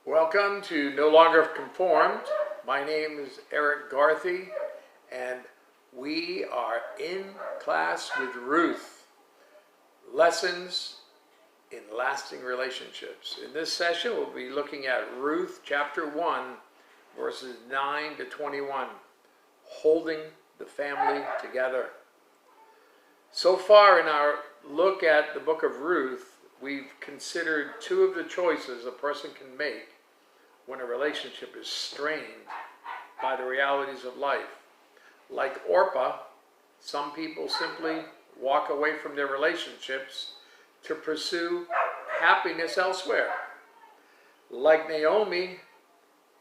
Welcome to No Longer Conformed. My name is Erik Garthe, and we are in class with Ruth. Lessons in Lasting Relationships. In this session, we'll be looking at Ruth chapter 1, verses 9 to 21, holding the family together. So far in our look at the book of Ruth, we've considered two of the choices a person can make when a relationship is strained by the realities of life. Like Orpah, some people simply walk away from their relationships to pursue happiness elsewhere. Like Naomi,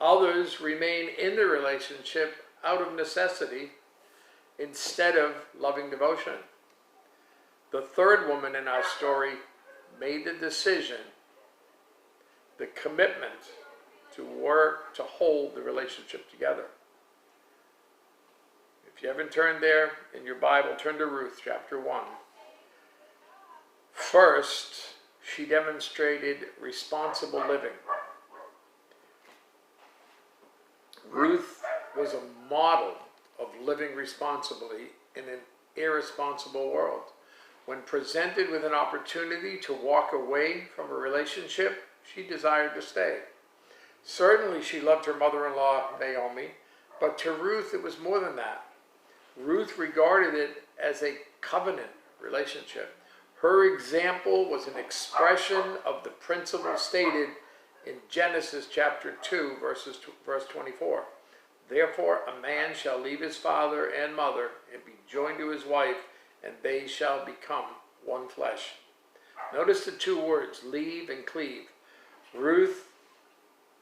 others remain in the relationship out of necessity instead of loving devotion. The third woman in our story made the decision, the commitment to work to hold the relationship together. If you haven't turned there in your Bible, turn to Ruth chapter 1. First, she demonstrated responsible living. Ruth was a model of living responsibly in an irresponsible world. When presented with an opportunity to walk away from a relationship, she desired to stay. Certainly she loved her mother-in-law, Naomi, but to Ruth it was more than that. Ruth regarded it as a covenant relationship. Her example was an expression of the principle stated in Genesis chapter 2, verse 24. Therefore a man shall leave his father and mother and be joined to his wife, and they shall become one flesh. Notice the two words, leave and cleave. Ruth,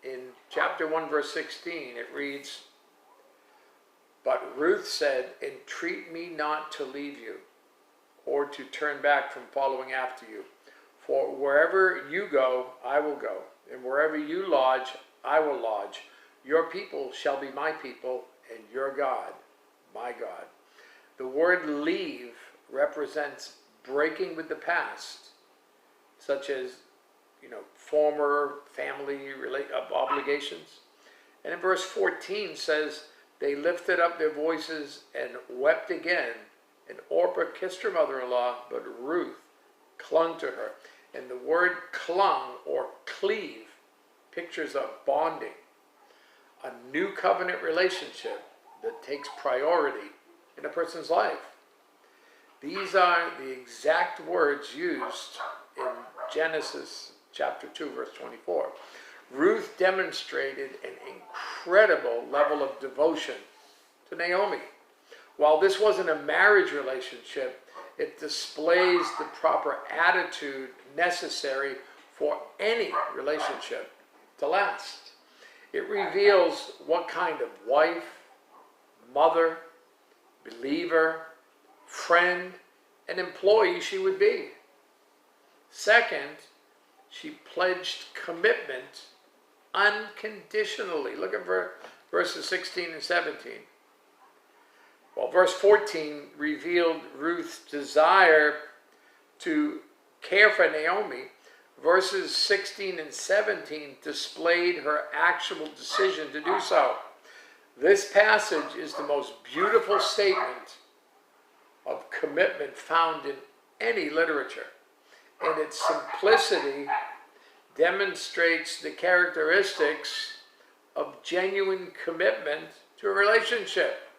in chapter 1, verse 16, it reads, "But Ruth said, entreat me not to leave you, or to turn back from following after you. For wherever you go, I will go, and wherever you lodge, I will lodge. Your people shall be my people, and your God, my God." The word leave represents breaking with the past, such as former family obligations. And in verse 14 says, they lifted up their voices and wept again. And Orpah kissed her mother-in-law, but Ruth clung to her. And the word clung or cleave pictures of bonding, a new covenant relationship that takes priority in a person's life. These are the exact words used in Genesis chapter 2, verse 24. Ruth demonstrated an incredible level of devotion to Naomi. While this wasn't a marriage relationship, it displays the proper attitude necessary for any relationship to last. It reveals what kind of wife, mother, believer, friend, and employee she would be. Second, she pledged commitment unconditionally. Look at verses 16 and 17. Well, verse 14 revealed Ruth's desire to care for Naomi. Verses 16 and 17 displayed her actual decision to do so. This passage is the most beautiful statement of commitment found in any literature, and its simplicity demonstrates the characteristics of genuine commitment to a relationship.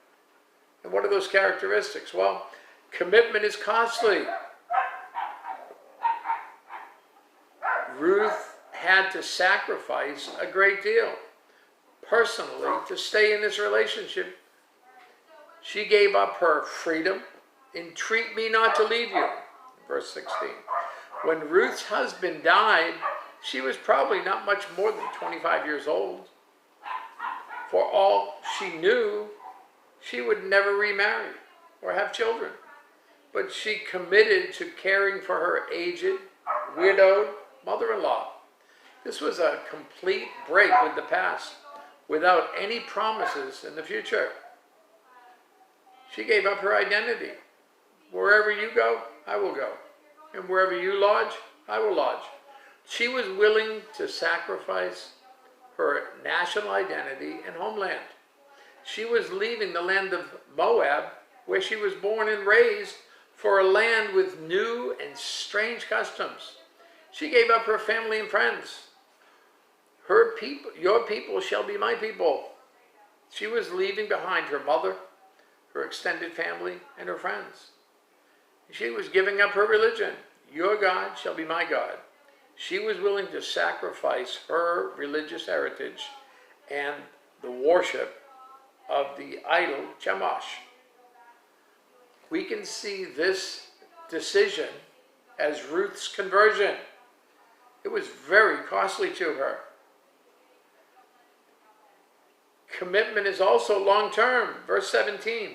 And what are those characteristics? Well, commitment is costly. Ruth had to sacrifice a great deal personally to stay in this relationship. She gave up her freedom. Entreat me not to leave you, verse 16. When Ruth's husband died, she was probably not much more than 25 years old. For all she knew, she would never remarry or have children. But she committed to caring for her aged, widowed mother-in-law. This was a complete break with the past, without any promises in the future. She gave up her identity. Wherever you go, I will go. And wherever you lodge, I will lodge. She was willing to sacrifice her national identity and homeland. She was leaving the land of Moab, where she was born and raised, for a land with new and strange customs. She gave up her family and friends. Her people, your people shall be my people. She was leaving behind her mother, her extended family, and her friends. She was giving up her religion. Your God shall be my God. She was willing to sacrifice her religious heritage and the worship of the idol Chemosh. We can see this decision as Ruth's conversion. It was very costly to her. Commitment is also long-term. Verse 17,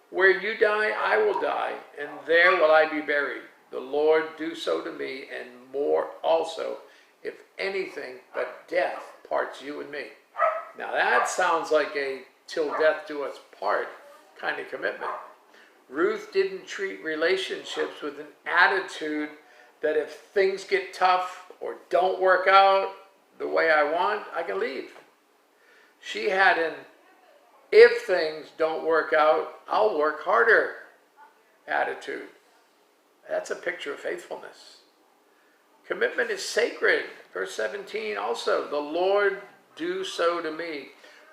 where you die, I will die, and there will I be buried. The Lord do so to me, and more also, if anything but death parts you and me. Now that sounds like a till death do us part kind of commitment. Ruth didn't treat relationships with an attitude that if things get tough or don't work out the way I want, I can leave. She had an if things don't work out, I'll work harder attitude. That's a picture of faithfulness. Commitment is sacred. Verse 17 also, the Lord do so to me.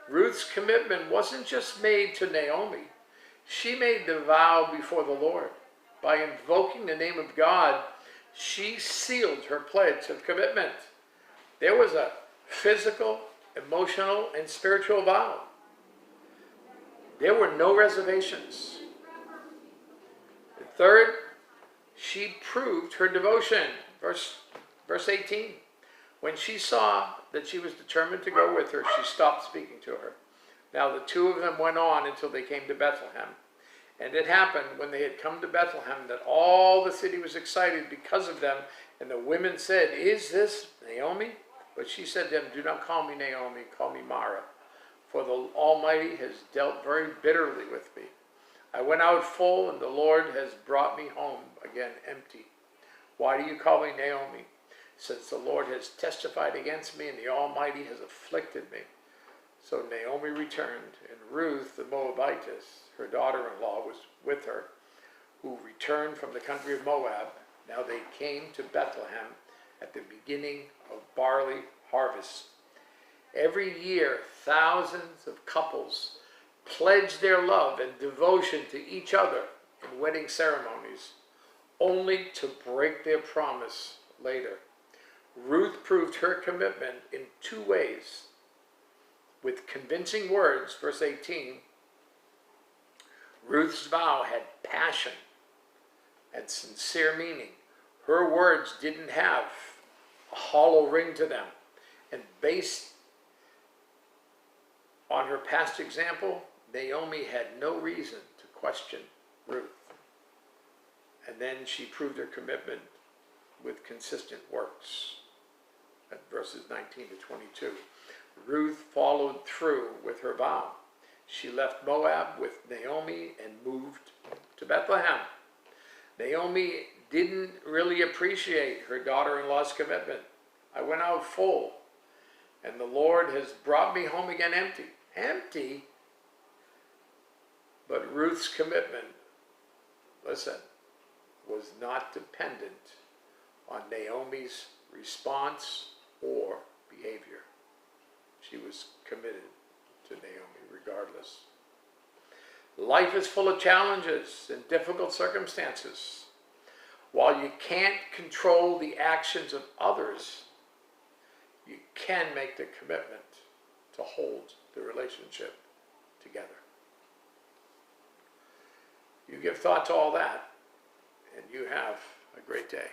Ruth's commitment wasn't just made to Naomi. She made the vow before the Lord. By invoking the name of God, she sealed her pledge of commitment. There was a physical, emotional, and spiritual vow. There were no reservations. And third, she proved her devotion. Verse 18. When she saw that she was determined to go with her, she stopped speaking to her. Now the two of them went on until they came to Bethlehem. And it happened when they had come to Bethlehem that all the city was excited because of them. And the women said, is this Naomi? But she said to them, do not call me Naomi, call me Mara. For the Almighty has dealt very bitterly with me. I went out full, and the Lord has brought me home again empty. Why do you call me Naomi? Since the Lord has testified against me, and the Almighty has afflicted me. So Naomi returned, and Ruth the Moabitess, her daughter-in-law, was with her, who returned from the country of Moab. Now they came to Bethlehem at the beginning of barley harvest. Every year, thousands of couples pledge their love and devotion to each other in wedding ceremonies, only to break their promise later. Ruth proved her commitment in two ways. With convincing words, verse 18, Ruth's vow had passion and sincere meaning. Her words didn't have a hollow ring to them. And based on her past example, Naomi had no reason to question Ruth. And then she proved her commitment with consistent works. At verses 19 to 22. Ruth followed through with her vow. She left Moab with Naomi and moved to Bethlehem. Naomi didn't really appreciate her daughter-in-law's commitment. I went out full, and the Lord has brought me home again empty. Empty? But Ruth's commitment, listen, was not dependent on Naomi's response or behavior. She was committed to Naomi regardless. Life is full of challenges and difficult circumstances. While you can't control the actions of others, you can make the commitment to hold the relationship together. You give thought to all that, and you have a great day.